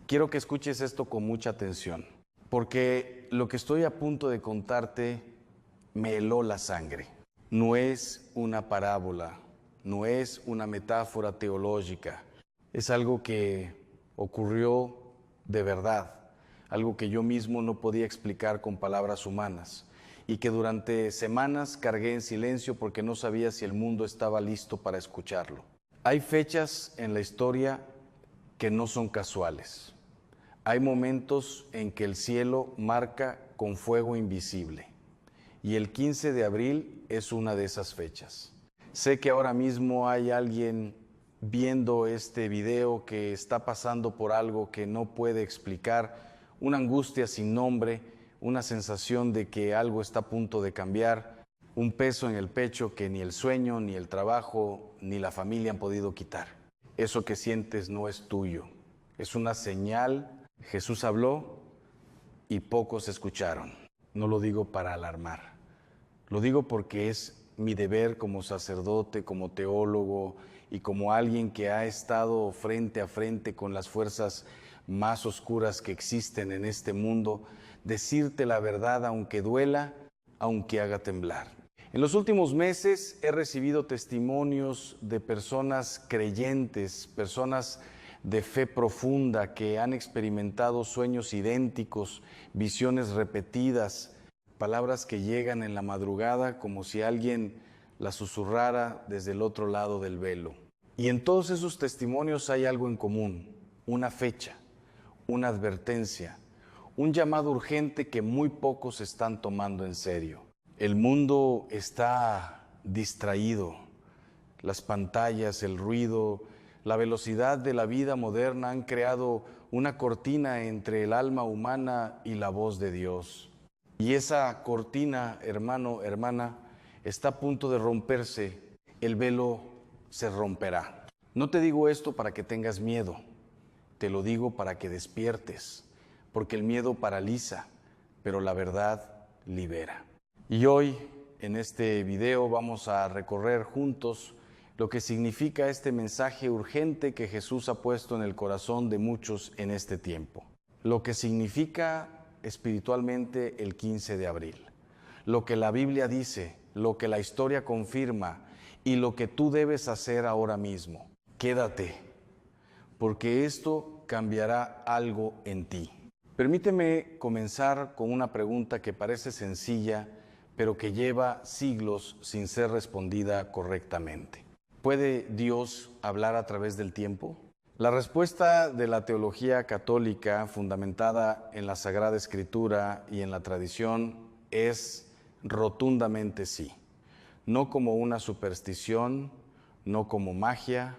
Quiero que escuches esto con mucha atención, porque lo que estoy a punto de contarte me heló la sangre. No es una parábola, no es una metáfora teológica, es algo que ocurrió de verdad, algo que yo mismo no podía explicar con palabras humanas y que durante semanas cargué en silencio porque no sabía si el mundo estaba listo para escucharlo. Hay fechas en la historia que no son casuales. Hay momentos en que el cielo marca con fuego invisible y el 15 de abril es una de esas fechas. Sé que ahora mismo hay alguien viendo este video que está pasando por algo que no puede explicar, una angustia sin nombre, una sensación de que algo está a punto de cambiar, un peso en el pecho que ni el sueño, ni el trabajo, ni la familia han podido quitar. Eso que sientes no es tuyo, es una señal. Jesús habló y pocos escucharon. No lo digo para alarmar, lo digo porque es mi deber como sacerdote, como teólogo y como alguien que ha estado frente a frente con las fuerzas más oscuras que existen en este mundo, decirte la verdad aunque duela, aunque haga temblar. En los últimos meses he recibido testimonios de personas creyentes, personas de fe profunda que han experimentado sueños idénticos, visiones repetidas, palabras que llegan en la madrugada como si alguien las susurrara desde el otro lado del velo. Y en todos esos testimonios hay algo en común, una fecha, una advertencia, un llamado urgente que muy pocos están tomando en serio. El mundo está distraído, las pantallas, el ruido, la velocidad de la vida moderna han creado una cortina entre el alma humana y la voz de Dios. Y esa cortina, hermano, hermana, está a punto de romperse, el velo se romperá. No te digo esto para que tengas miedo, te lo digo para que despiertes, porque el miedo paraliza, pero la verdad libera. Y hoy, en este video, vamos a recorrer juntos lo que significa este mensaje urgente que Jesús ha puesto en el corazón de muchos en este tiempo. Lo que significa espiritualmente el 15 de abril. Lo que la Biblia dice, lo que la historia confirma y lo que tú debes hacer ahora mismo. Quédate, porque esto cambiará algo en ti. Permíteme comenzar con una pregunta que parece sencilla, pero que lleva siglos sin ser respondida correctamente. ¿Puede Dios hablar a través del tiempo? La respuesta de la teología católica, fundamentada en la Sagrada Escritura y en la tradición, es rotundamente sí. No como una superstición, no como magia,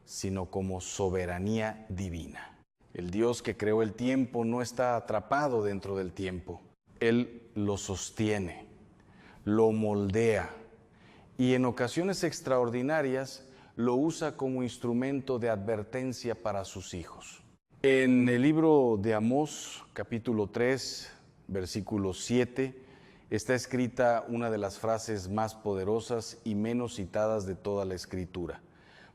sino como soberanía divina. El Dios que creó el tiempo no está atrapado dentro del tiempo. Él lo sostiene, lo moldea y en ocasiones extraordinarias lo usa como instrumento de advertencia para sus hijos. En el libro de Amós, capítulo 3, versículo 7, está escrita una de las frases más poderosas y menos citadas de toda la Escritura.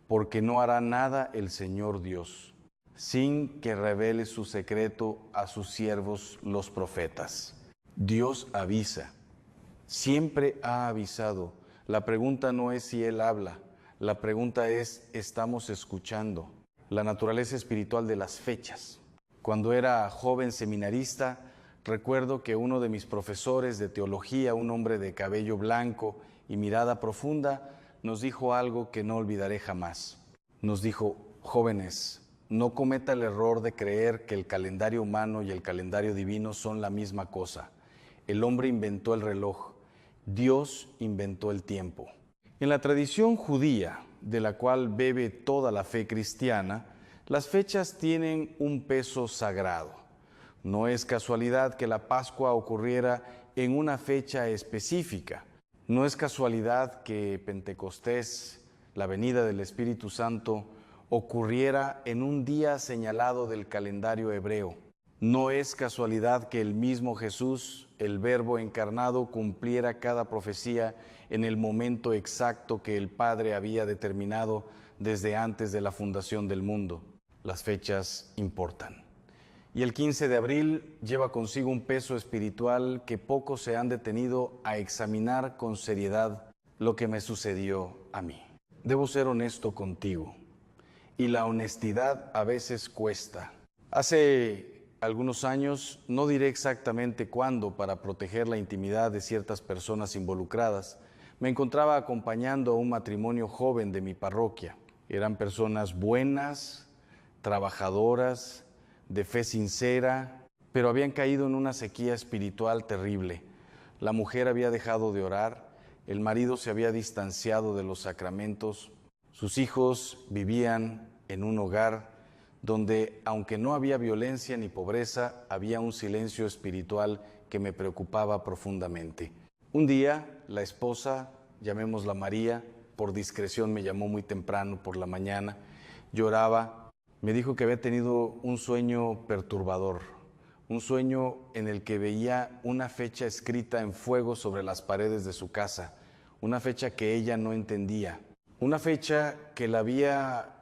Porque no hará nada el Señor Dios, sin que revele su secreto a sus siervos los profetas. Dios avisa, siempre ha avisado. La pregunta no es si Él habla, la pregunta es, ¿estamos escuchando? La naturaleza espiritual de las fechas. Cuando era joven seminarista, recuerdo que uno de mis profesores de teología, un hombre de cabello blanco y mirada profunda, nos dijo algo que no olvidaré jamás. Nos dijo, jóvenes, no cometa el error de creer que el calendario humano y el calendario divino son la misma cosa. El hombre inventó el reloj, Dios inventó el tiempo. En la tradición judía, de la cual bebe toda la fe cristiana, las fechas tienen un peso sagrado. No es casualidad que la Pascua ocurriera en una fecha específica. No es casualidad que Pentecostés, la venida del Espíritu Santo, ocurriera en un día señalado del calendario hebreo. No es casualidad que el mismo Jesús, el Verbo encarnado, cumpliera cada profecía en el momento exacto que el Padre había determinado desde antes de la fundación del mundo. Las fechas importan. Y el 15 de abril lleva consigo un peso espiritual que pocos se han detenido a examinar con seriedad lo que me sucedió a mí. Debo ser honesto contigo, y la honestidad a veces cuesta. Hace algunos años, no diré exactamente cuándo, para proteger la intimidad de ciertas personas involucradas, me encontraba acompañando a un matrimonio joven de mi parroquia. Eran personas buenas, trabajadoras, de fe sincera, pero habían caído en una sequía espiritual terrible. La mujer había dejado de orar, el marido se había distanciado de los sacramentos, sus hijos vivían en un hogar donde, aunque no había violencia ni pobreza, había un silencio espiritual que me preocupaba profundamente. Un día, la esposa, llamémosla María, por discreción me llamó muy temprano por la mañana, lloraba, me dijo que había tenido un sueño perturbador, un sueño en el que veía una fecha escrita en fuego sobre las paredes de su casa, una fecha que ella no entendía, una fecha que la había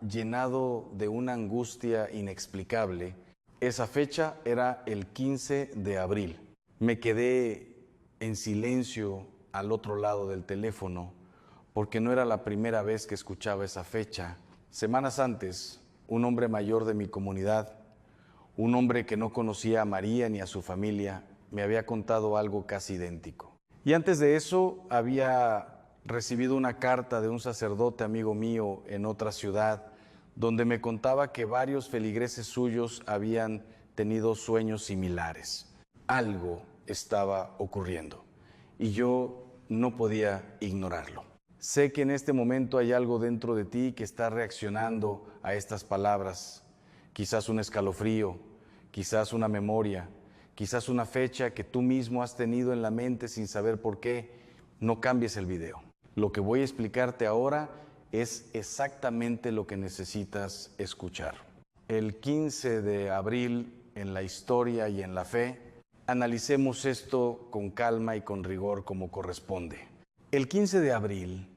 llenado de una angustia inexplicable. Esa fecha era el 15 de abril. Me quedé en silencio al otro lado del teléfono porque no era la primera vez que escuchaba esa fecha. Semanas antes, un hombre mayor de mi comunidad, un hombre que no conocía a María ni a su familia, me había contado algo casi idéntico. Y antes de eso había recibido una carta de un sacerdote amigo mío en otra ciudad, donde me contaba que varios feligreses suyos habían tenido sueños similares. Algo estaba ocurriendo y yo no podía ignorarlo. Sé que en este momento hay algo dentro de ti que está reaccionando a estas palabras, quizás un escalofrío, quizás una memoria, quizás una fecha que tú mismo has tenido en la mente sin saber por qué. No cambies el video. Lo que voy a explicarte ahora es exactamente lo que necesitas escuchar. El 15 de abril, en la historia y en la fe, analicemos esto con calma y con rigor como corresponde. El 15 de abril,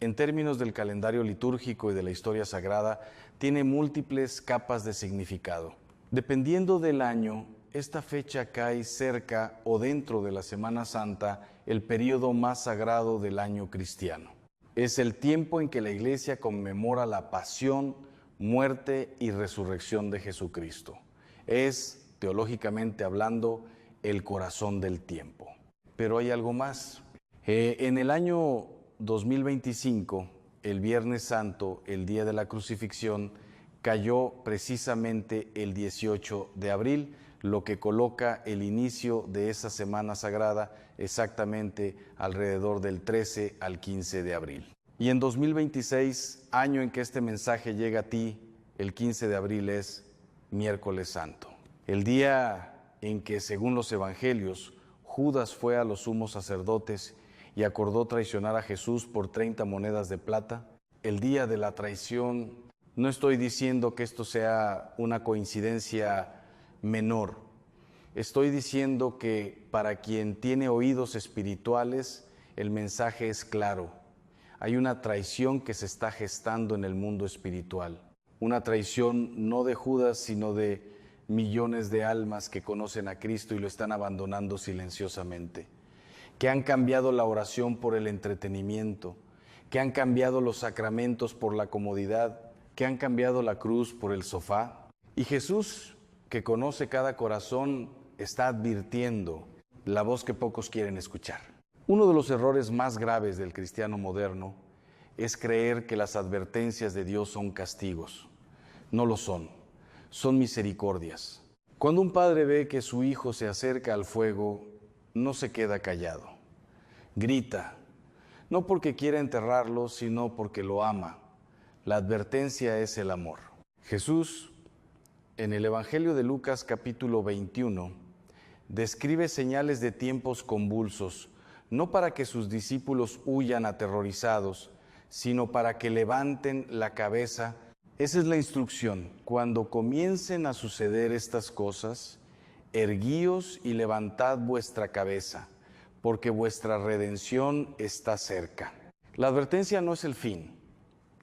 en términos del calendario litúrgico y de la historia sagrada, tiene múltiples capas de significado. Dependiendo del año, esta fecha cae cerca o dentro de la Semana Santa, el período más sagrado del año cristiano. Es el tiempo en que la Iglesia conmemora la pasión, muerte y resurrección de Jesucristo. Es, teológicamente hablando, el corazón del tiempo. Pero hay algo más. En el año 2025, el Viernes Santo, el día de la crucifixión, cayó precisamente el 18 de abril, lo que coloca el inicio de esa semana sagrada exactamente alrededor del 13 al 15 de abril. Y en 2026, año en que este mensaje llega a ti, el 15 de abril es Miércoles Santo. El día en que, según los evangelios, Judas fue a los sumos sacerdotes y acordó traicionar a Jesús por 30 monedas de plata. El día de la traición, no estoy diciendo que esto sea una coincidencia menor. Estoy diciendo que para quien tiene oídos espirituales, el mensaje es claro. Hay una traición que se está gestando en el mundo espiritual. Una traición no de Judas, sino de millones de almas que conocen a Cristo y lo están abandonando silenciosamente, que han cambiado la oración por el entretenimiento, que han cambiado los sacramentos por la comodidad, que han cambiado la cruz por el sofá. Y Jesús, que conoce cada corazón, está advirtiendo la voz que pocos quieren escuchar. Uno de los errores más graves del cristiano moderno es creer que las advertencias de Dios son castigos. No lo son, son misericordias. Cuando un padre ve que su hijo se acerca al fuego, no se queda callado. Grita, no porque quiera enterrarlo, sino porque lo ama. La advertencia es el amor. Jesús, en el Evangelio de Lucas capítulo 21, describe señales de tiempos convulsos, no para que sus discípulos huyan aterrorizados, sino para que levanten la cabeza. Esa es la instrucción. Cuando comiencen a suceder estas cosas, erguíos y levantad vuestra cabeza, porque vuestra redención está cerca. La advertencia no es el fin,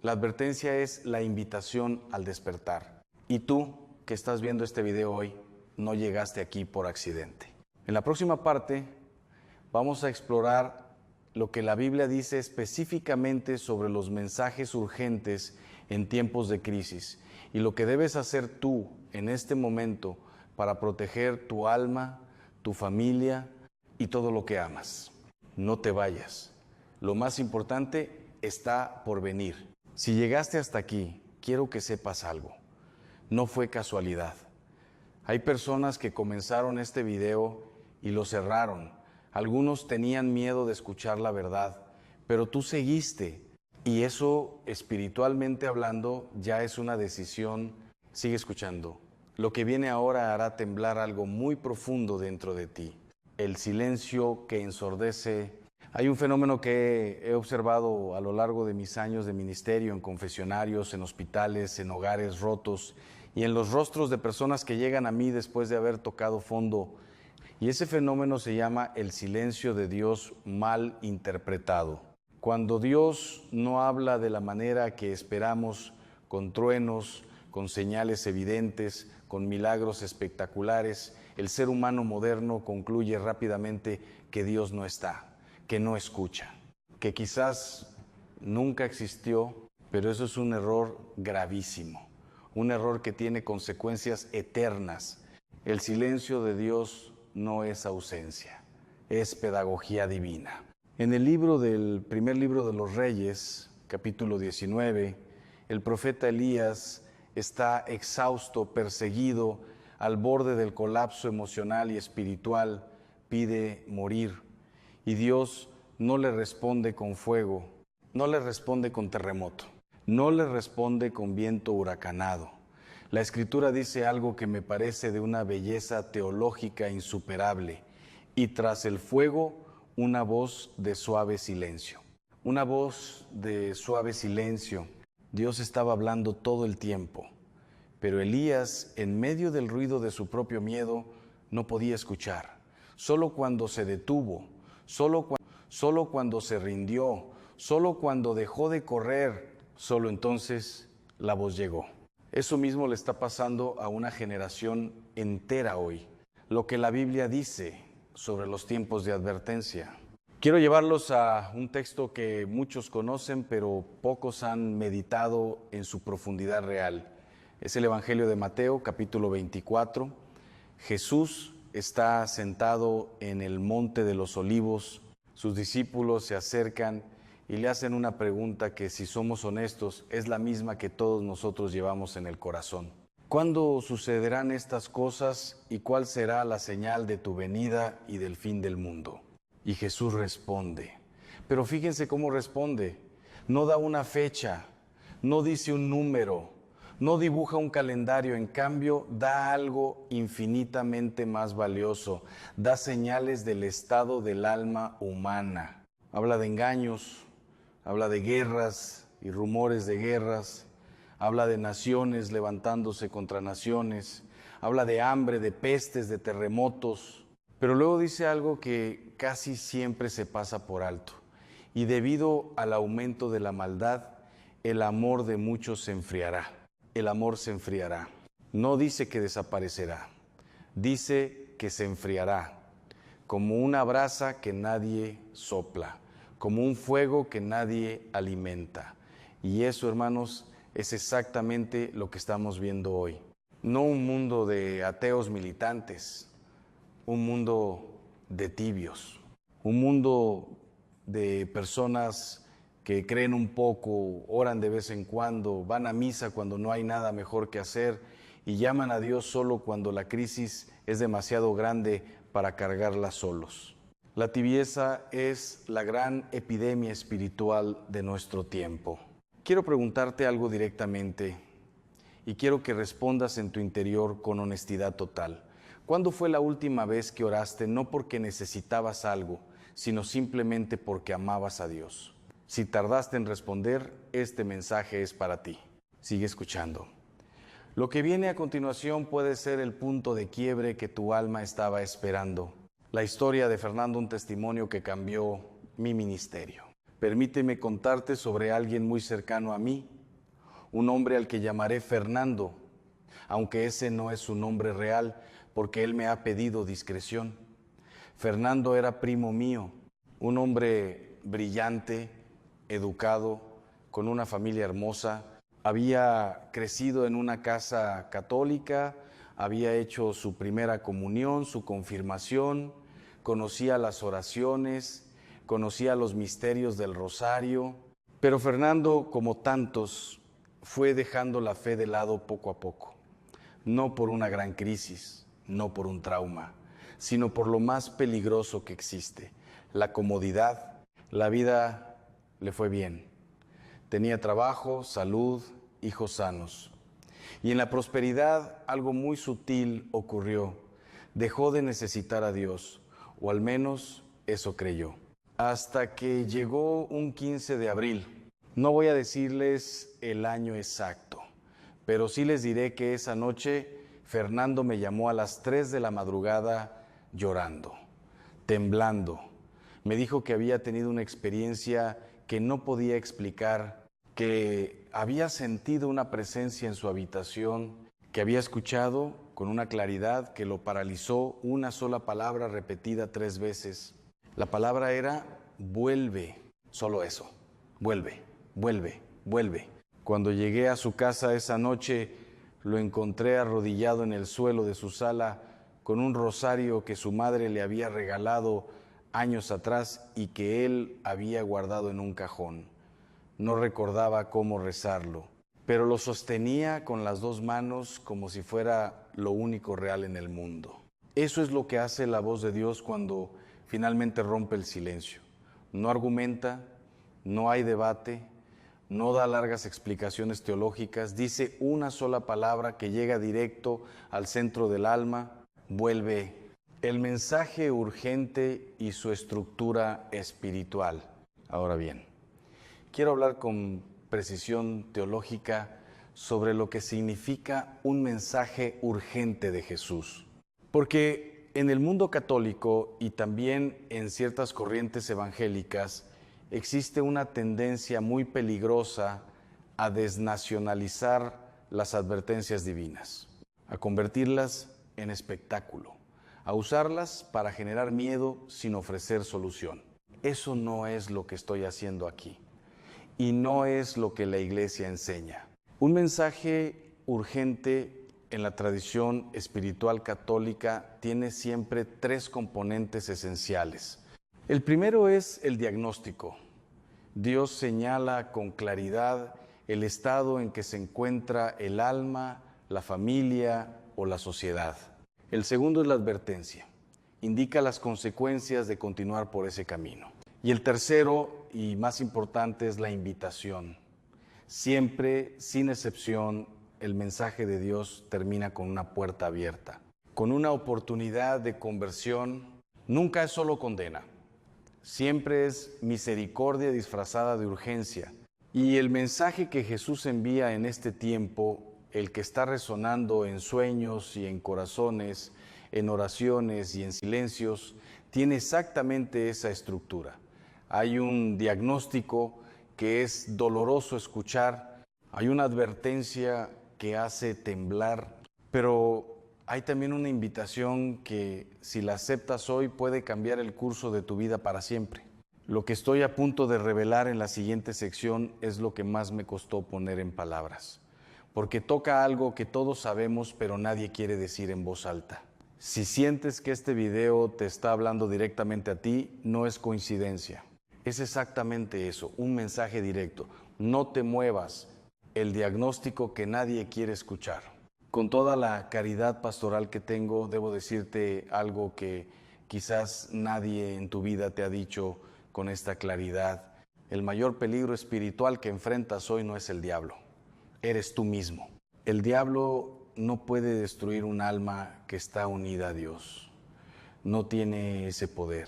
La advertencia es la invitación al despertar. Y tú, que estás viendo este video hoy, no llegaste aquí por accidente. En la próxima parte vamos a explorar lo que la Biblia dice específicamente sobre los mensajes urgentes en tiempos de crisis y lo que debes hacer tú en este momento para proteger tu alma, tu familia y todo lo que amas. No te vayas. Lo más importante está por venir. Si llegaste hasta aquí, quiero que sepas algo. No fue casualidad. Hay personas que comenzaron este video y lo cerraron. Algunos tenían miedo de escuchar la verdad, pero tú seguiste. Y eso, espiritualmente hablando, ya es una decisión. Sigue escuchando. Lo que viene ahora hará temblar algo muy profundo dentro de ti. El silencio que ensordece. Hay un fenómeno que he observado a lo largo de mis años de ministerio, en confesionarios, en hospitales, en hogares rotos y en los rostros de personas que llegan a mí después de haber tocado fondo. Y ese fenómeno se llama el silencio de Dios mal interpretado. Cuando Dios no habla de la manera que esperamos, con truenos, con señales evidentes, con milagros espectaculares, el ser humano moderno concluye rápidamente que Dios no está, que no escucha, que quizás nunca existió, pero eso es un error gravísimo, un error que tiene consecuencias eternas. El silencio de Dios no es ausencia, es pedagogía divina. En el primer libro de los Reyes, capítulo 19, el profeta Elías está exhausto, perseguido, al borde del colapso emocional y espiritual, pide morir. Y Dios no le responde con fuego, no le responde con terremoto, no le responde con viento huracanado. La Escritura dice algo que me parece de una belleza teológica insuperable. Y tras el fuego, una voz de suave silencio. Una voz de suave silencio. Dios estaba hablando todo el tiempo. Pero Elías, en medio del ruido de su propio miedo, no podía escuchar. Solo cuando se detuvo, solo cuando se rindió, solo cuando dejó de correr, solo entonces la voz llegó. Eso mismo le está pasando a una generación entera hoy. Lo que la Biblia dice sobre los tiempos de advertencia. Quiero llevarlos a un texto que muchos conocen, pero pocos han meditado en su profundidad real. Es el Evangelio de Mateo, capítulo 24. Jesús está sentado en el Monte de los Olivos. Sus discípulos se acercan y le hacen una pregunta que, si somos honestos, es la misma que todos nosotros llevamos en el corazón. ¿Cuándo sucederán estas cosas y cuál será la señal de tu venida y del fin del mundo? Y Jesús responde. Pero fíjense cómo responde. No da una fecha, no dice un número, no dibuja un calendario. En cambio, da algo infinitamente más valioso. Da señales del estado del alma humana. Habla de engaños, habla de guerras y rumores de guerras. Habla de naciones levantándose contra naciones. Habla de hambre, de pestes, de terremotos. Pero luego dice algo que casi siempre se pasa por alto. Y debido al aumento de la maldad, el amor de muchos se enfriará. El amor se enfriará. No dice que desaparecerá. Dice que se enfriará. Como una brasa que nadie sopla. Como un fuego que nadie alimenta. Y eso, hermanos, es exactamente lo que estamos viendo hoy. No un mundo de ateos militantes, un mundo de tibios, un mundo de personas que creen un poco, oran de vez en cuando, van a misa cuando no hay nada mejor que hacer y llaman a Dios solo cuando la crisis es demasiado grande para cargarla solos. La tibieza es la gran epidemia espiritual de nuestro tiempo. Quiero preguntarte algo directamente y quiero que respondas en tu interior con honestidad total. ¿Cuándo fue la última vez que oraste no porque necesitabas algo, sino simplemente porque amabas a Dios? Si tardaste en responder, este mensaje es para ti. Sigue escuchando. Lo que viene a continuación puede ser el punto de quiebre que tu alma estaba esperando. La historia de Fernando, un testimonio que cambió mi ministerio. permíteme contarte sobre alguien muy cercano a mí, un hombre al que llamaré Fernando, aunque ese no es su nombre real, porque él me ha pedido discreción. Fernando era primo mío, un hombre brillante, educado, con una familia hermosa. Había crecido en una casa católica, había hecho su primera comunión, su confirmación, conocía las oraciones, conocía los misterios del rosario. Pero Fernando, como tantos, fue dejando la fe de lado poco a poco. No por una gran crisis, no por un trauma, sino por lo más peligroso que existe, la comodidad. La vida le fue bien. Tenía trabajo, salud, hijos sanos. Y en la prosperidad algo muy sutil ocurrió. Dejó de necesitar a Dios, o al menos eso creyó. Hasta que llegó un 15 de abril. No voy a decirles el año exacto, pero sí les diré que esa noche Fernando me llamó a las 3 de la madrugada llorando, temblando. Me dijo que había tenido una experiencia que no podía explicar, que había sentido una presencia en su habitación, que había escuchado con una claridad que lo paralizó una sola palabra repetida 3 veces. La palabra era vuelve, solo eso, vuelve, vuelve, vuelve. Cuando llegué a su casa esa noche, lo encontré arrodillado en el suelo de su sala con un rosario que su madre le había regalado años atrás y que él había guardado en un cajón. No recordaba cómo rezarlo, pero lo sostenía con las 2 manos como si fuera lo único real en el mundo. Eso es lo que hace la voz de Dios cuando finalmente rompe el silencio. No argumenta, no hay debate, no da largas explicaciones teológicas, dice una sola palabra que llega directo al centro del alma, vuelve. El mensaje urgente y su estructura espiritual. Ahora bien, quiero hablar con precisión teológica sobre lo que significa un mensaje urgente de Jesús. Porque en el mundo católico y también en ciertas corrientes evangélicas existe una tendencia muy peligrosa a desnacionalizar las advertencias divinas, a convertirlas en espectáculo, a usarlas para generar miedo sin ofrecer solución. Eso no es lo que estoy haciendo aquí y no es lo que la Iglesia enseña. Un mensaje urgente en la tradición espiritual católica tiene siempre 3 componentes esenciales. El primero es el diagnóstico. Dios señala con claridad el estado en que se encuentra el alma, la familia o la sociedad. El segundo es la advertencia. Indica las consecuencias de continuar por ese camino. Y el tercero, y más importante, es la invitación. Siempre, sin excepción, el mensaje de Dios termina con una puerta abierta, con una oportunidad de conversión. Nunca es solo condena. Siempre es misericordia disfrazada de urgencia. Y el mensaje que Jesús envía en este tiempo, el que está resonando en sueños y en corazones, en oraciones y en silencios, tiene exactamente esa estructura. Hay un diagnóstico que es doloroso escuchar, hay una advertencia que hace temblar, pero hay también una invitación que, si la aceptas hoy, puede cambiar el curso de tu vida para siempre. Lo que estoy a punto de revelar en la siguiente sección es lo que más me costó poner en palabras, porque toca algo que todos sabemos, pero nadie quiere decir en voz alta. Si sientes que este video te está hablando directamente a ti, no es coincidencia. Es exactamente eso, un mensaje directo. No te muevas, el diagnóstico que nadie quiere escuchar. Con toda la caridad pastoral que tengo, debo decirte algo que quizás nadie en tu vida te ha dicho con esta claridad. El mayor peligro espiritual que enfrentas hoy no es el diablo, eres tú mismo. El diablo no puede destruir un alma que está unida a Dios. No tiene ese poder.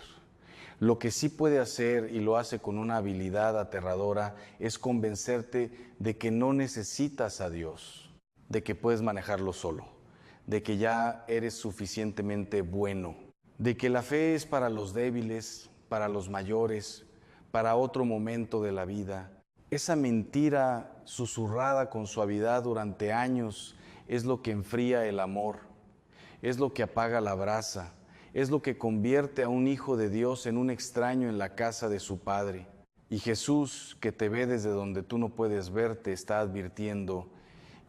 Lo que sí puede hacer, y lo hace con una habilidad aterradora, es convencerte de que no necesitas a Dios, de que puedes manejarlo solo, de que ya eres suficientemente bueno, de que la fe es para los débiles, para los mayores, para otro momento de la vida. Esa mentira susurrada con suavidad durante años es lo que enfría el amor, es lo que apaga la brasa, es lo que convierte a un hijo de Dios en un extraño en la casa de su Padre. Y Jesús, que te ve desde donde tú no puedes ver, te está advirtiendo: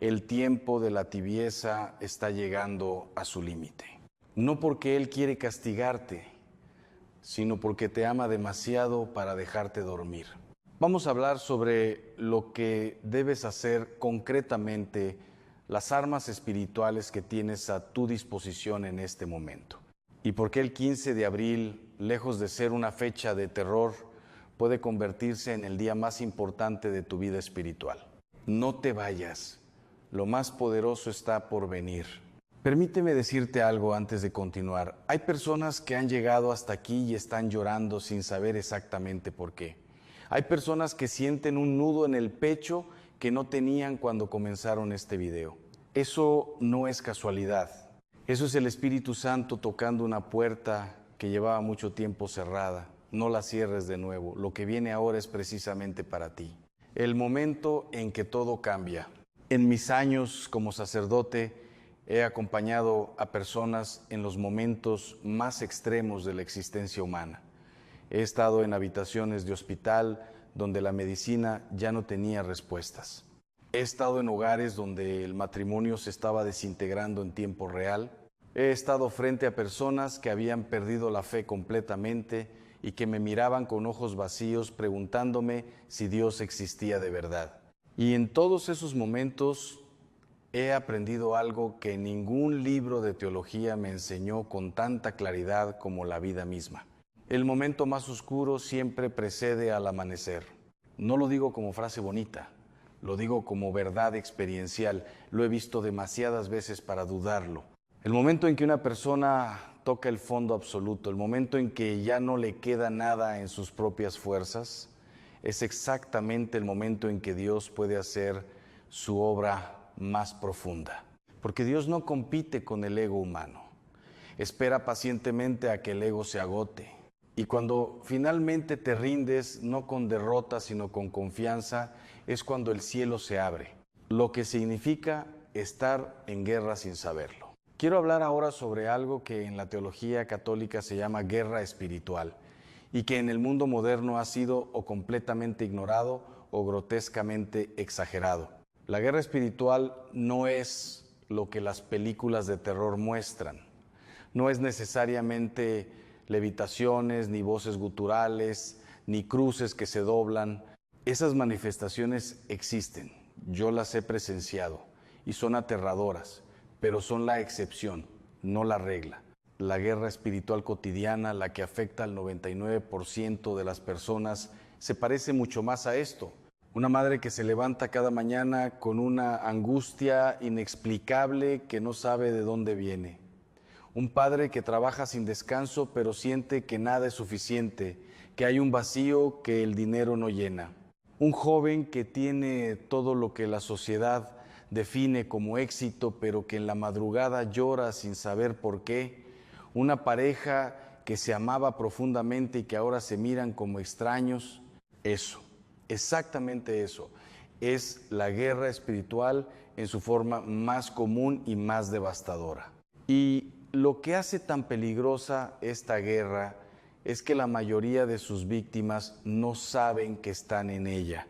el tiempo de la tibieza está llegando a su límite. No porque Él quiere castigarte, sino porque te ama demasiado para dejarte dormir. Vamos a hablar sobre lo que debes hacer concretamente, las armas espirituales que tienes a tu disposición en este momento. Y por qué el 15 de abril, lejos de ser una fecha de terror, puede convertirse en el día más importante de tu vida espiritual. No te vayas, lo más poderoso está por venir. Permíteme decirte algo antes de continuar. Hay personas que han llegado hasta aquí y están llorando sin saber exactamente por qué. Hay personas que sienten un nudo en el pecho que no tenían cuando comenzaron este video. Eso no es casualidad. Eso es el Espíritu Santo tocando una puerta que llevaba mucho tiempo cerrada. No la cierres de nuevo. Lo que viene ahora es precisamente para ti. El momento en que todo cambia. En mis años como sacerdote he acompañado a personas en los momentos más extremos de la existencia humana. He estado en habitaciones de hospital donde la medicina ya no tenía respuestas. He estado en hogares donde el matrimonio se estaba desintegrando en tiempo real. He estado frente a personas que habían perdido la fe completamente y que me miraban con ojos vacíos preguntándome si Dios existía de verdad. Y en todos esos momentos he aprendido algo que ningún libro de teología me enseñó con tanta claridad como la vida misma. El momento más oscuro siempre precede al amanecer. No lo digo como frase bonita, lo digo como verdad experiencial. Lo he visto demasiadas veces para dudarlo. El momento en que una persona toca el fondo absoluto, el momento en que ya no le queda nada en sus propias fuerzas, es exactamente el momento en que Dios puede hacer su obra más profunda. Porque Dios no compite con el ego humano. Espera pacientemente a que el ego se agote. Y cuando finalmente te rindes, no con derrota, sino con confianza, es cuando el cielo se abre. Lo que significa estar en guerra sin saberlo. Quiero hablar ahora sobre algo que en la teología católica se llama guerra espiritual y que en el mundo moderno ha sido o completamente ignorado o grotescamente exagerado. La guerra espiritual no es lo que las películas de terror muestran. No es necesariamente levitaciones, ni voces guturales, ni cruces que se doblan. Esas manifestaciones existen, yo las he presenciado y son aterradoras, pero son la excepción, no la regla. La guerra espiritual cotidiana, la que afecta al 99% de las personas, se parece mucho más a esto. Una madre que se levanta cada mañana con una angustia inexplicable que no sabe de dónde viene. Un padre que trabaja sin descanso pero siente que nada es suficiente, que hay un vacío que el dinero no llena. Un joven que tiene todo lo que la sociedad define como éxito pero que en la madrugada llora sin saber por qué. Una pareja que se amaba profundamente y que ahora se miran como extraños. Eso, exactamente eso, es la guerra espiritual en su forma más común y más devastadora. Y lo que hace tan peligrosa esta guerra es que la mayoría de sus víctimas no saben que están en ella.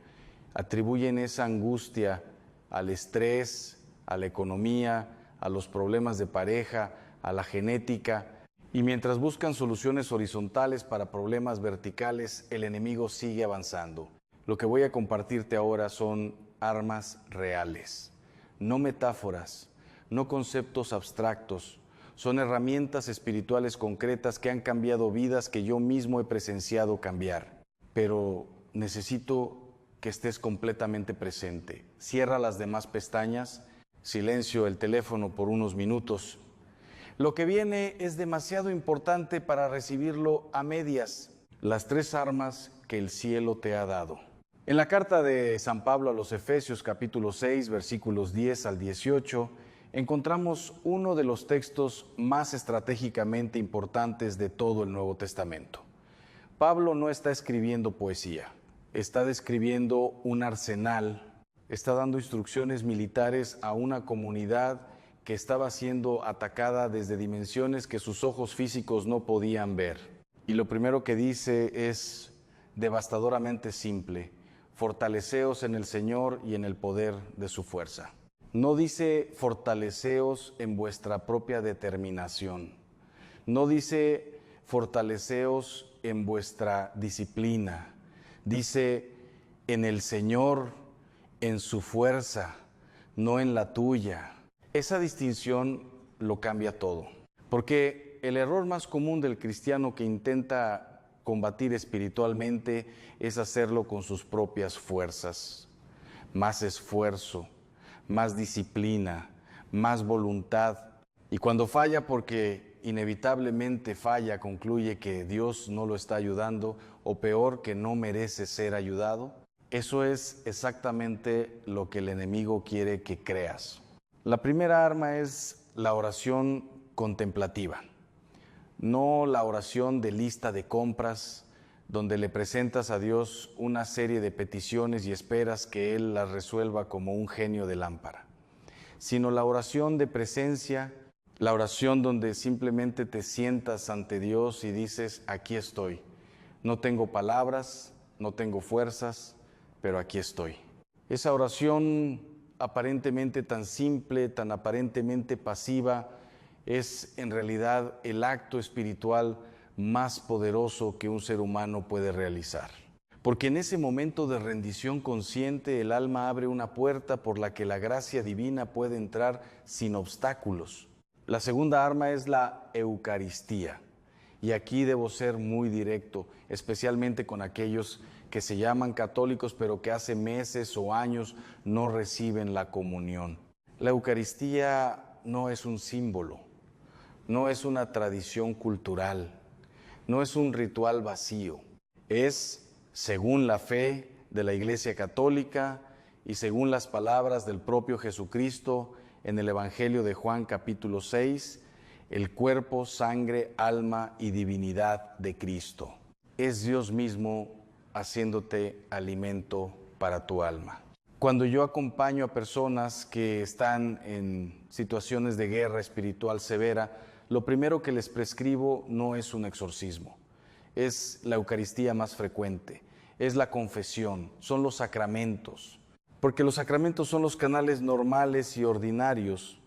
Atribuyen esa angustia al estrés, a la economía, a los problemas de pareja, a la genética. Y mientras buscan soluciones horizontales para problemas verticales, el enemigo sigue avanzando. Lo que voy a compartirte ahora son armas reales, no metáforas, no conceptos abstractos. Son herramientas espirituales concretas que han cambiado vidas que yo mismo he presenciado cambiar. Pero necesito que estés completamente presente. Cierra las demás pestañas, silencio el teléfono por unos minutos. Lo que viene es demasiado importante para recibirlo a medias. Las 3 armas que el cielo te ha dado. En la carta de San Pablo a los Efesios, capítulo 6, versículos 10 al 18, encontramos uno de los textos más estratégicamente importantes de todo el Nuevo Testamento. Pablo no está escribiendo poesía, está describiendo un arsenal, está dando instrucciones militares a una comunidad que estaba siendo atacada desde dimensiones que sus ojos físicos no podían ver. Y lo primero que dice es devastadoramente simple: fortaleceos en el Señor y en el poder de su fuerza. No dice fortaleceos en vuestra propia determinación. No dice fortaleceos en vuestra disciplina. Dice en el Señor, en su fuerza, no en la tuya. Esa distinción lo cambia todo. Porque el error más común del cristiano que intenta combatir espiritualmente es hacerlo con sus propias fuerzas. Más esfuerzo, más disciplina, más voluntad. Y cuando falla, porque inevitablemente falla, concluye que Dios no lo está ayudando, o peor, que no merece ser ayudado. Eso es exactamente lo que el enemigo quiere que creas. La primera arma es la oración contemplativa, no la oración de lista de compras, donde le presentas a Dios una serie de peticiones y esperas que Él las resuelva como un genio de lámpara, sino la oración de presencia, la oración donde simplemente te sientas ante Dios y dices: aquí estoy, no tengo palabras, no tengo fuerzas, pero aquí estoy. Esa oración aparentemente tan simple, tan aparentemente pasiva, es en realidad el acto espiritual más poderoso que un ser humano puede realizar. Porque en ese momento de rendición consciente, el alma abre una puerta por la que la gracia divina puede entrar sin obstáculos. La segunda arma es la Eucaristía. Y aquí debo ser muy directo, especialmente con aquellos que se llaman católicos, pero que hace meses o años no reciben la comunión. La Eucaristía no es un símbolo, no es una tradición cultural, no es un ritual vacío. Es, según la fe de la Iglesia Católica y según las palabras del propio Jesucristo en el Evangelio de Juan capítulo 6, el cuerpo, sangre, alma y divinidad de Cristo. Es Dios mismo haciéndote alimento para tu alma. Cuando yo acompaño a personas que están en situaciones de guerra espiritual severa, lo primero que les prescribo no es un exorcismo, es la Eucaristía más frecuente, es la confesión, son los sacramentos, porque los sacramentos son los canales normales y ordinarios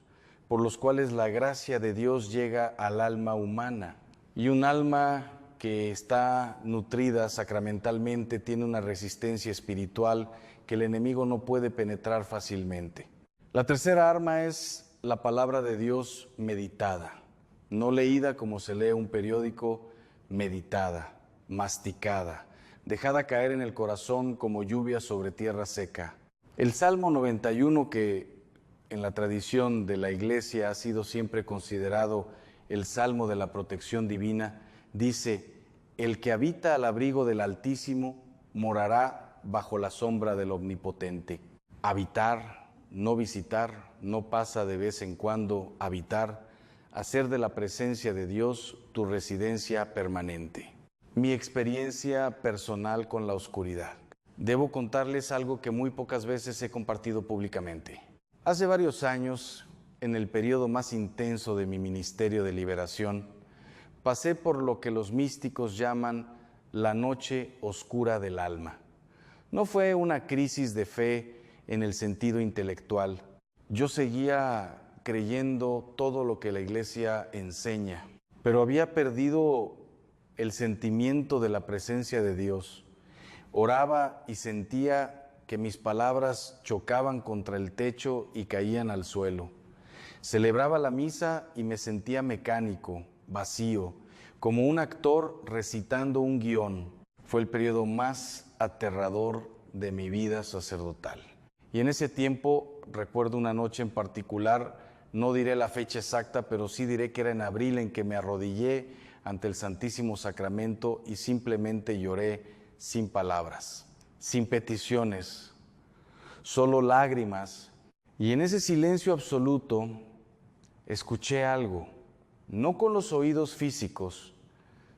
por los cuales la gracia de Dios llega al alma humana. Y un alma que está nutrida sacramentalmente tiene una resistencia espiritual que el enemigo no puede penetrar fácilmente. La tercera arma es la palabra de Dios meditada, no leída como se lee un periódico, meditada, masticada, dejada caer en el corazón como lluvia sobre tierra seca. El Salmo 91, que en la tradición de la Iglesia ha sido siempre considerado el Salmo de la protección divina, dice: el que habita al abrigo del Altísimo morará bajo la sombra del Omnipotente. Habitar, no visitar, no pasa de vez en cuando habitar, hacer de la presencia de Dios tu residencia permanente. Mi experiencia personal con la oscuridad. Debo contarles algo que muy pocas veces he compartido públicamente. Hace varios años, en el periodo más intenso de mi ministerio de liberación, pasé por lo que los místicos llaman la noche oscura del alma. No fue una crisis de fe en el sentido intelectual. Yo seguía creyendo todo lo que la Iglesia enseña, pero había perdido el sentimiento de la presencia de Dios. Oraba y sentía que mis palabras chocaban contra el techo y caían al suelo. Celebraba la misa y me sentía mecánico, vacío, como un actor recitando un guión. Fue el periodo más aterrador de mi vida sacerdotal. Y en ese tiempo, recuerdo una noche en particular, no diré la fecha exacta, pero sí diré que era en abril, en que me arrodillé ante el Santísimo Sacramento y simplemente lloré sin palabras, sin peticiones, solo lágrimas. Y en ese silencio absoluto escuché algo, no con los oídos físicos,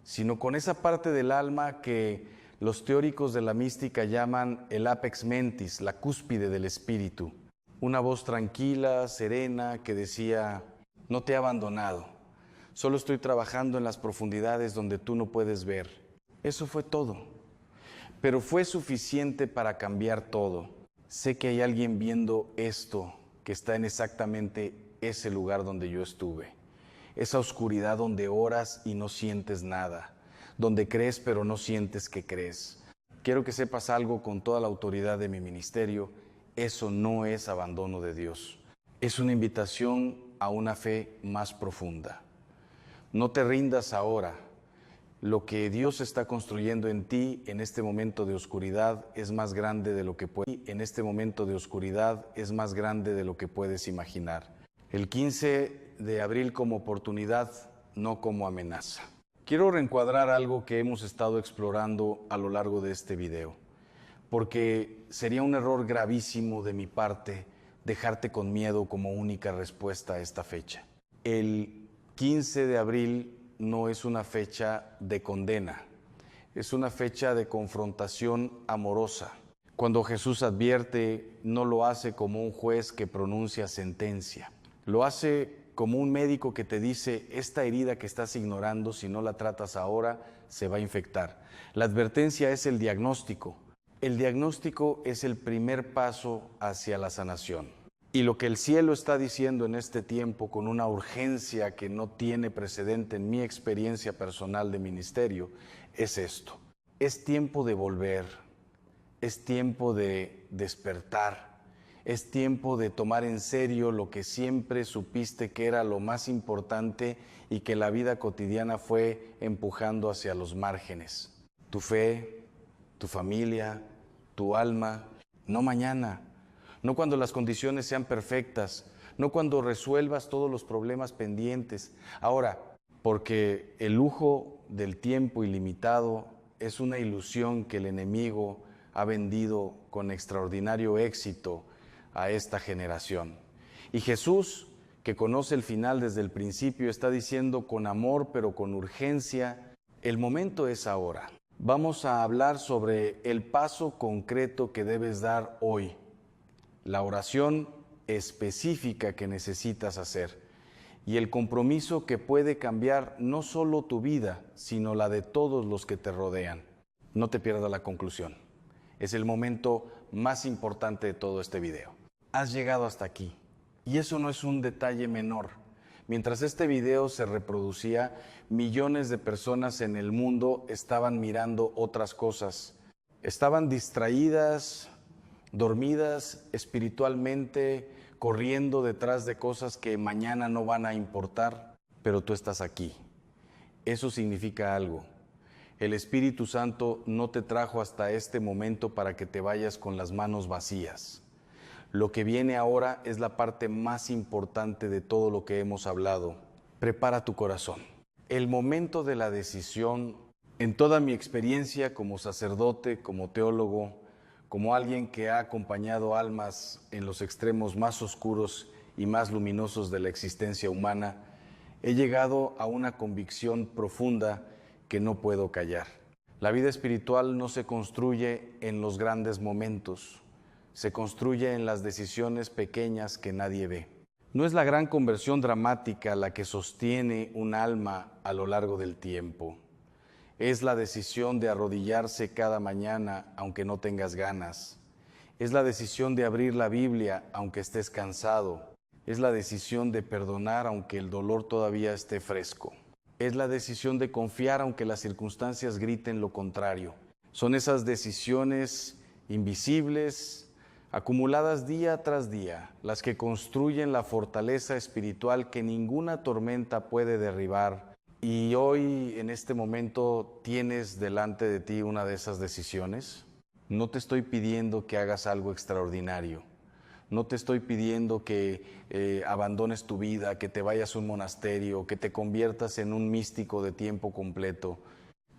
sino con esa parte del alma que los teóricos de la mística llaman el apex mentis, la cúspide del espíritu. Una voz tranquila, serena, que decía: no te he abandonado, solo estoy trabajando en las profundidades donde tú no puedes ver. Eso fue todo, pero fue suficiente para cambiar todo. Sé que hay alguien viendo esto que está en exactamente ese lugar donde yo estuve. Esa oscuridad donde oras y no sientes nada, donde crees pero no sientes que crees. Quiero que sepas algo con toda la autoridad de mi ministerio: eso no es abandono de Dios. Es una invitación a una fe más profunda. No te rindas ahora. Lo que Dios está construyendo en ti en este momento de oscuridad es más grande de lo que puedes imaginar. El 15 de abril como oportunidad, no como amenaza. Quiero reencuadrar algo que hemos estado explorando a lo largo de este video, porque sería un error gravísimo de mi parte dejarte con miedo como única respuesta a esta fecha. El 15 de abril no es una fecha de condena, es una fecha de confrontación amorosa. Cuando Jesús advierte, no lo hace como un juez que pronuncia sentencia, lo hace como un médico que te dice: esta herida que estás ignorando, si no la tratas ahora, se va a infectar. La advertencia es el diagnóstico. El diagnóstico es el primer paso hacia la sanación. Y lo que el cielo está diciendo en este tiempo, con una urgencia que no tiene precedente en mi experiencia personal de ministerio, es esto: es tiempo de volver, es tiempo de despertar, es tiempo de tomar en serio lo que siempre supiste que era lo más importante y que la vida cotidiana fue empujando hacia los márgenes. Tu fe, tu familia, tu alma. No mañana, no cuando las condiciones sean perfectas, no cuando resuelvas todos los problemas pendientes. Ahora, porque el lujo del tiempo ilimitado es una ilusión que el enemigo ha vendido con extraordinario éxito a esta generación. Y Jesús, que conoce el final desde el principio, está diciendo con amor pero con urgencia: el momento es ahora. Vamos a hablar sobre el paso concreto que debes dar hoy, la oración específica que necesitas hacer y el compromiso que puede cambiar no solo tu vida, sino la de todos los que te rodean. No te pierdas la conclusión. Es el momento más importante de todo este video. Has llegado hasta aquí y eso no es un detalle menor. Mientras este video se reproducía, millones de personas en el mundo estaban mirando otras cosas. Estaban distraídas, dormidas espiritualmente, corriendo detrás de cosas que mañana no van a importar, pero tú estás aquí. Eso significa algo. El Espíritu Santo no te trajo hasta este momento para que te vayas con las manos vacías. Lo que viene ahora es la parte más importante de todo lo que hemos hablado. Prepara tu corazón. El momento de la decisión, en toda mi experiencia como sacerdote, como teólogo, como alguien que ha acompañado almas en los extremos más oscuros y más luminosos de la existencia humana, he llegado a una convicción profunda que no puedo callar. La vida espiritual no se construye en los grandes momentos, se construye en las decisiones pequeñas que nadie ve. No es la gran conversión dramática la que sostiene un alma a lo largo del tiempo. Es la decisión de arrodillarse cada mañana aunque no tengas ganas. Es la decisión de abrir la Biblia aunque estés cansado. Es la decisión de perdonar aunque el dolor todavía esté fresco. Es la decisión de confiar aunque las circunstancias griten lo contrario. Son esas decisiones invisibles, acumuladas día tras día, las que construyen la fortaleza espiritual que ninguna tormenta puede derribar. Y hoy, en este momento, tienes delante de ti una de esas decisiones. No te estoy pidiendo que hagas algo extraordinario. No te estoy pidiendo que abandones tu vida, que te vayas a un monasterio, que te conviertas en un místico de tiempo completo.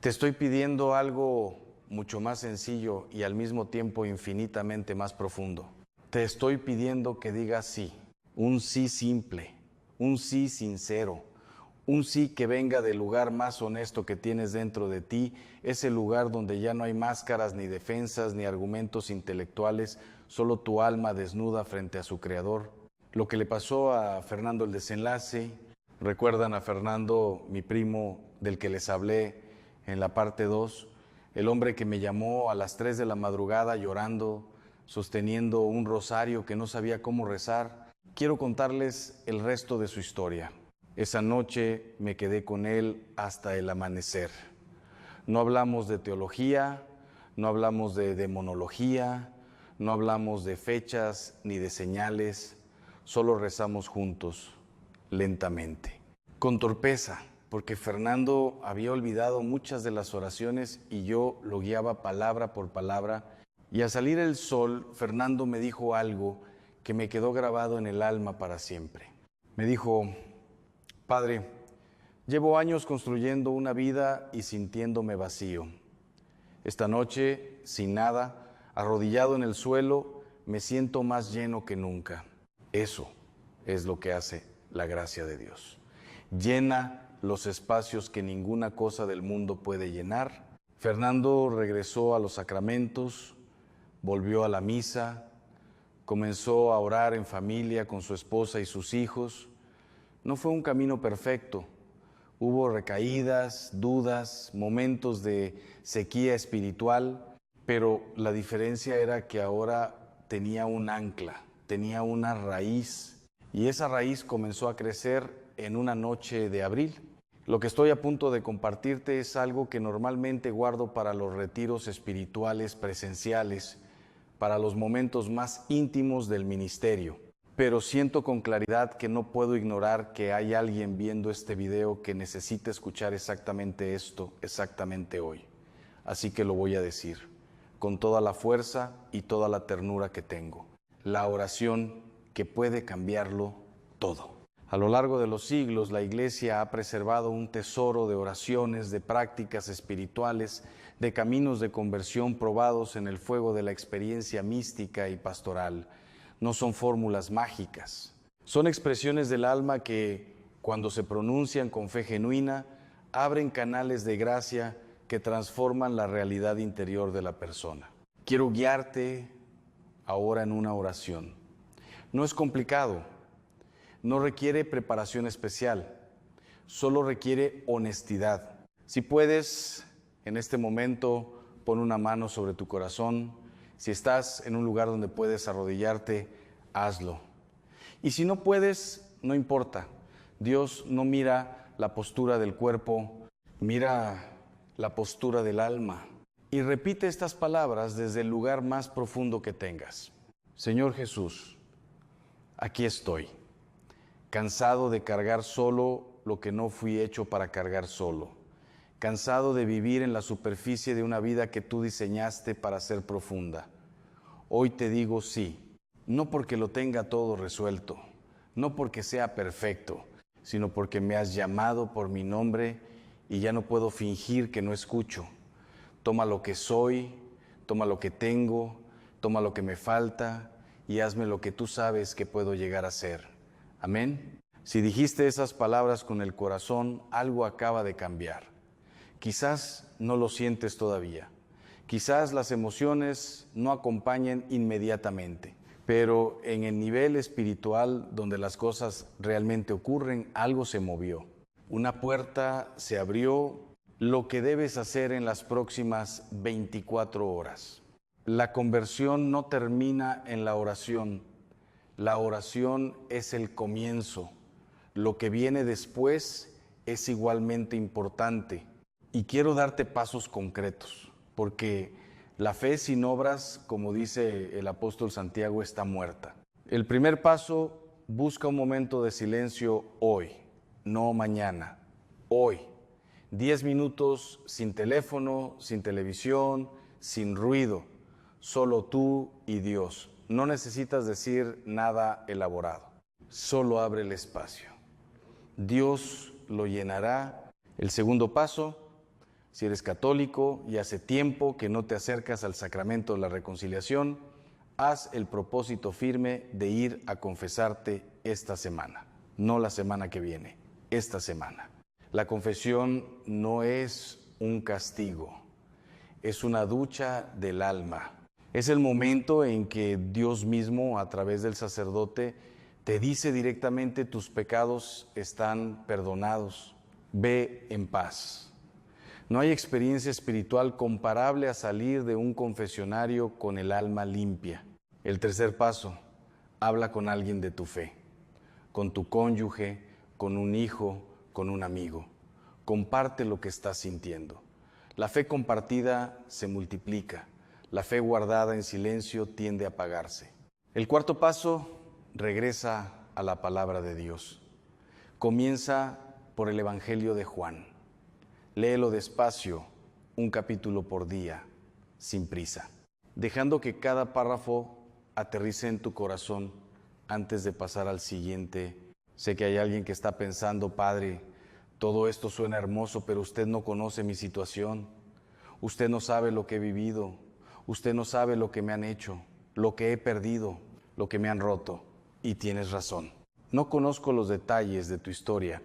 Te estoy pidiendo algo mucho más sencillo y al mismo tiempo infinitamente más profundo. Te estoy pidiendo que digas sí, un sí simple, un sí sincero, Un sí que venga del lugar más honesto que tienes dentro de ti, ese lugar donde ya no hay máscaras, ni defensas, ni argumentos intelectuales, solo tu alma desnuda frente a su Creador. Lo que le pasó a Fernando el desenlace, recuerdan a Fernando, mi primo, del que les hablé en la parte 2, el hombre que me llamó a las 3 de la madrugada llorando, sosteniendo un rosario que no sabía cómo rezar. Quiero contarles el resto de su historia. Esa noche me quedé con él hasta el amanecer. No hablamos de teología, no hablamos de demonología, no hablamos de fechas ni de señales, solo rezamos juntos, lentamente, con torpeza, porque Fernando había olvidado muchas de las oraciones y yo lo guiaba palabra por palabra. Y al salir el sol, Fernando me dijo algo que me quedó grabado en el alma para siempre. Me dijo: Padre, llevo años construyendo una vida y sintiéndome vacío. Esta noche, sin nada, arrodillado en el suelo, me siento más lleno que nunca. Eso es lo que hace la gracia de Dios. Llena los espacios que ninguna cosa del mundo puede llenar. Fernando regresó a los sacramentos, volvió a la misa, comenzó a orar en familia con su esposa y sus hijos. No fue un camino perfecto. Hubo recaídas, dudas, momentos de sequía espiritual, pero la diferencia era que ahora tenía un ancla, tenía una raíz, y esa raíz comenzó a crecer en una noche de abril. Lo que estoy a punto de compartirte es algo que normalmente guardo para los retiros espirituales presenciales, para los momentos más íntimos del ministerio. Pero siento con claridad que no puedo ignorar que hay alguien viendo este video que necesita escuchar exactamente esto, exactamente hoy. Así que lo voy a decir, con toda la fuerza y toda la ternura que tengo. La oración que puede cambiarlo todo. A lo largo de los siglos, la Iglesia ha preservado un tesoro de oraciones, de prácticas espirituales, de caminos de conversión probados en el fuego de la experiencia mística y pastoral. No son fórmulas mágicas, son expresiones del alma que, cuando se pronuncian con fe genuina, abren canales de gracia que transforman la realidad interior de la persona. Quiero guiarte ahora en una oración. No es complicado, no requiere preparación especial, solo requiere honestidad. Si puedes, en este momento, pon una mano sobre tu corazón. Si estás en un lugar donde puedes arrodillarte, hazlo. Y si no puedes, no importa. Dios no mira la postura del cuerpo, mira la postura del alma. Y repite estas palabras desde el lugar más profundo que tengas. Señor Jesús, aquí estoy, cansado de cargar solo lo que no fui hecho para cargar solo, cansado de vivir en la superficie de una vida que tú diseñaste para ser profunda. Hoy te digo sí, no porque lo tenga todo resuelto, no porque sea perfecto, sino porque me has llamado por mi nombre y ya no puedo fingir que no escucho. Toma lo que soy, toma lo que tengo, toma lo que me falta y hazme lo que tú sabes que puedo llegar a ser. Amén. Si dijiste esas palabras con el corazón, algo acaba de cambiar. Quizás no lo sientes todavía. Quizás las emociones no acompañen inmediatamente, pero en el nivel espiritual donde las cosas realmente ocurren, algo se movió. Una puerta se abrió. Lo que debes hacer en las próximas 24 horas. La conversión no termina en la oración. La oración es el comienzo. Lo que viene después es igualmente importante. Y quiero darte pasos concretos, porque la fe sin obras, como dice el apóstol Santiago, está muerta. El primer paso, busca un momento de silencio hoy, no mañana, hoy. 10 minutos sin teléfono, sin televisión, sin ruido, solo tú y Dios. No necesitas decir nada elaborado, solo abre el espacio. Dios lo llenará. El segundo paso, si eres católico y hace tiempo que no te acercas al sacramento de la reconciliación, haz el propósito firme de ir a confesarte esta semana, no la semana que viene, esta semana. La confesión no es un castigo, es una ducha del alma. Es el momento en que Dios mismo, a través del sacerdote, te dice directamente: tus pecados están perdonados, ve en paz. No hay experiencia espiritual comparable a salir de un confesionario con el alma limpia. El tercer paso: habla con alguien de tu fe, con tu cónyuge, con un hijo, con un amigo. Comparte lo que estás sintiendo. La fe compartida se multiplica. La fe guardada en silencio tiende a apagarse. El cuarto paso: regresa a la palabra de Dios. Comienza por el Evangelio de Juan. Léelo despacio, un capítulo por día, sin prisa, dejando que cada párrafo aterrice en tu corazón antes de pasar al siguiente. Sé que hay alguien que está pensando: Padre, todo esto suena hermoso, pero usted no conoce mi situación. Usted no sabe lo que he vivido. Usted no sabe lo que me han hecho, lo que he perdido, lo que me han roto. Y tienes razón. No conozco los detalles de tu historia,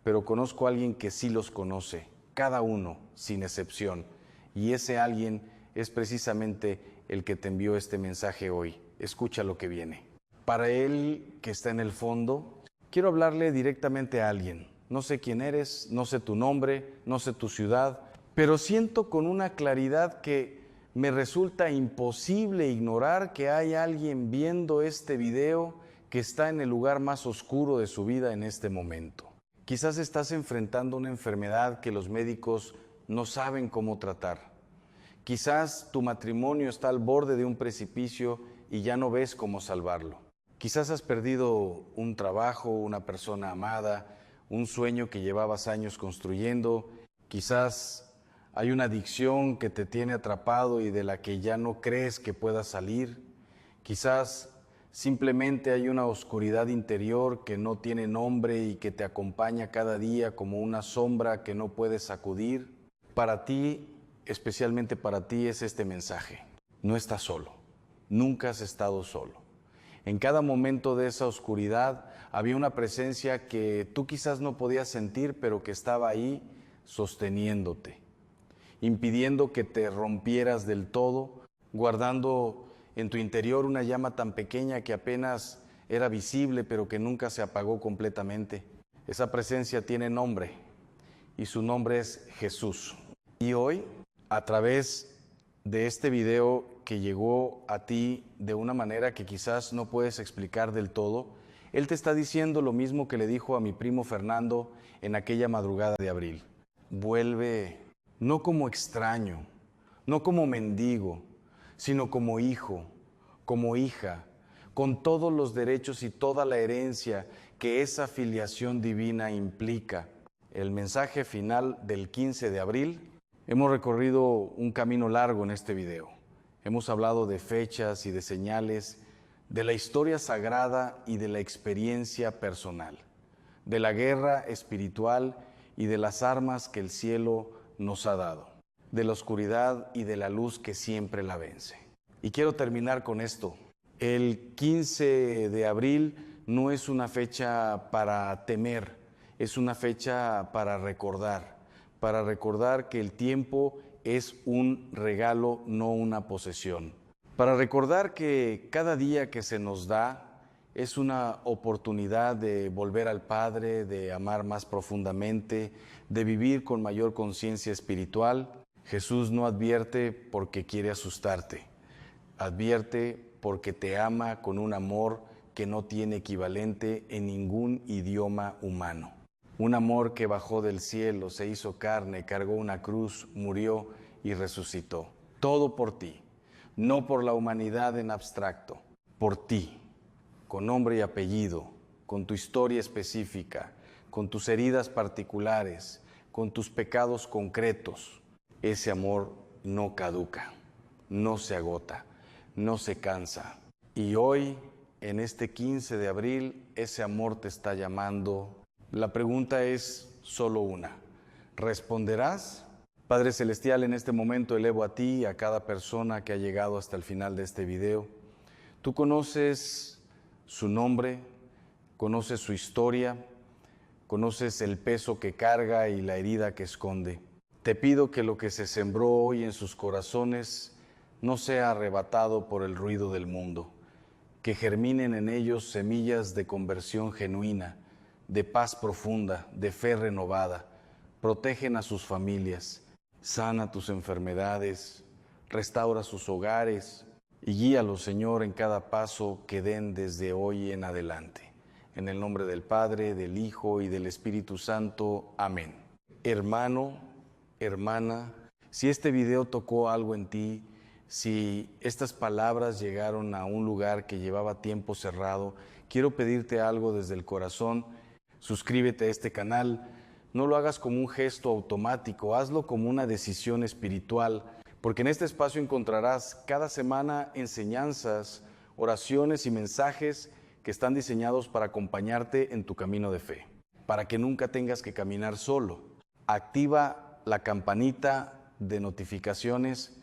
pero conozco a alguien que sí los conoce, cada uno, sin excepción. Y ese alguien es precisamente el que te envió este mensaje hoy. Escucha lo que viene. Para él que está en el fondo, quiero hablarle directamente a alguien. No sé quién eres, no sé tu nombre, no sé tu ciudad, pero siento con una claridad que me resulta imposible ignorar que hay alguien viendo este video que está en el lugar más oscuro de su vida en este momento. Quizás estás enfrentando una enfermedad que los médicos no saben cómo tratar. Quizás tu matrimonio está al borde de un precipicio y ya no ves cómo salvarlo. Quizás has perdido un trabajo, una persona amada, un sueño que llevabas años construyendo. Quizás hay una adicción que te tiene atrapado y de la que ya no crees que puedas salir. Quizás simplemente hay una oscuridad interior que no tiene nombre y que te acompaña cada día como una sombra que no puedes sacudir. Para ti, especialmente para ti, es este mensaje: no estás solo, nunca has estado solo. En cada momento de esa oscuridad había una presencia que tú quizás no podías sentir, pero que estaba ahí sosteniéndote, impidiendo que te rompieras del todo, guardando en tu interior una llama tan pequeña que apenas era visible, pero que nunca se apagó completamente. Esa presencia tiene nombre y su nombre es Jesús. Y hoy, a través de este video que llegó a ti de una manera que quizás no puedes explicar del todo, Él te está diciendo lo mismo que le dijo a mi primo Fernando en aquella madrugada de abril. Vuelve, no como extraño, no como mendigo, sino como hijo, como hija, con todos los derechos y toda la herencia que esa filiación divina implica. El mensaje final del 15 de abril. Hemos recorrido un camino largo en este video. Hemos hablado de fechas y de señales, de la historia sagrada y de la experiencia personal, de la guerra espiritual y de las armas que el cielo nos ha dado, de la oscuridad y de la luz que siempre la vence. Y quiero terminar con esto. El 15 de abril no es una fecha para temer, es una fecha para recordar que el tiempo es un regalo, no una posesión. Para recordar que cada día que se nos da es una oportunidad de volver al Padre, de amar más profundamente, de vivir con mayor conciencia espiritual. Jesús no advierte porque quiere asustarte, advierte porque te ama con un amor que no tiene equivalente en ningún idioma humano. Un amor que bajó del cielo, se hizo carne, cargó una cruz, murió y resucitó. Todo por ti, no por la humanidad en abstracto, por ti, con nombre y apellido, con tu historia específica, con tus heridas particulares, con tus pecados concretos. Ese amor no caduca, no se agota, no se cansa. Y hoy, en este 15 de abril, ese amor te está llamando. La pregunta es solo una. ¿Responderás? Padre Celestial, en este momento elevo a ti y a cada persona que ha llegado hasta el final de este video. Tú conoces su nombre, conoces su historia, conoces el peso que carga y la herida que esconde. Te pido que lo que se sembró hoy en sus corazones no sea arrebatado por el ruido del mundo, que germinen en ellos semillas de conversión genuina, de paz profunda, de fe renovada. Protegen a sus familias, sana tus enfermedades, restaura sus hogares y guíalos, Señor, en cada paso que den desde hoy en adelante. En el nombre del Padre, del Hijo y del Espíritu Santo. Amén. Hermano, hermana, si este video tocó algo en ti, si estas palabras llegaron a un lugar que llevaba tiempo cerrado, quiero pedirte algo desde el corazón. Suscríbete a este canal. No lo hagas como un gesto automático, hazlo como una decisión espiritual, porque en este espacio encontrarás cada semana enseñanzas, oraciones y mensajes que están diseñados para acompañarte en tu camino de fe, para que nunca tengas que caminar solo. Activa la campanita de notificaciones,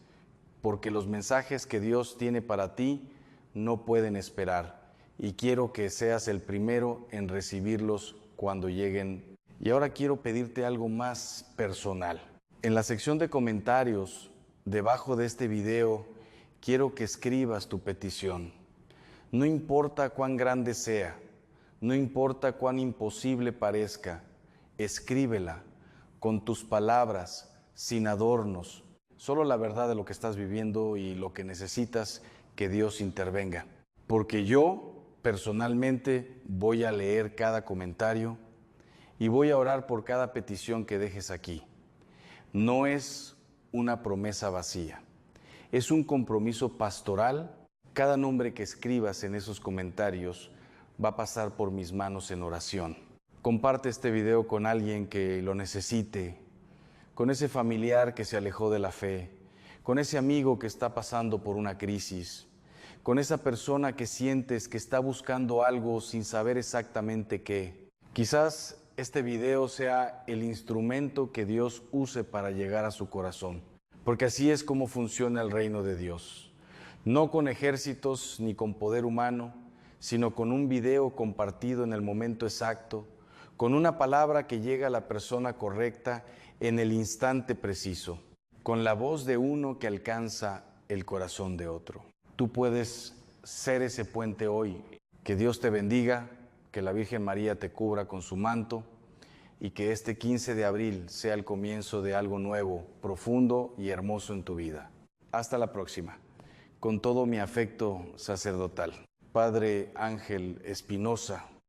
porque los mensajes que Dios tiene para ti no pueden esperar, y quiero que seas el primero en recibirlos cuando lleguen. Y ahora quiero pedirte algo más personal. En la sección de comentarios, debajo de este video, quiero que escribas tu petición. No importa cuán grande sea, no importa cuán imposible parezca, escríbela con tus palabras, sin adornos, solo la verdad de lo que estás viviendo y lo que necesitas que Dios intervenga. Porque yo, personalmente, voy a leer cada comentario y voy a orar por cada petición que dejes aquí. No es una promesa vacía, es un compromiso pastoral. Cada nombre que escribas en esos comentarios va a pasar por mis manos en oración. Comparte este video con alguien que lo necesite, con ese familiar que se alejó de la fe, con ese amigo que está pasando por una crisis, con esa persona que sientes que está buscando algo sin saber exactamente qué. Quizás este video sea el instrumento que Dios use para llegar a su corazón, porque así es como funciona el reino de Dios. No con ejércitos ni con poder humano, sino con un video compartido en el momento exacto, con una palabra que llega a la persona correcta en el instante preciso, con la voz de uno que alcanza el corazón de otro. Tú puedes ser ese puente hoy. Que Dios te bendiga, que la Virgen María te cubra con su manto y que este 15 de abril sea el comienzo de algo nuevo, profundo y hermoso en tu vida. Hasta la próxima. Con todo mi afecto sacerdotal. Padre Ángel Espinosa,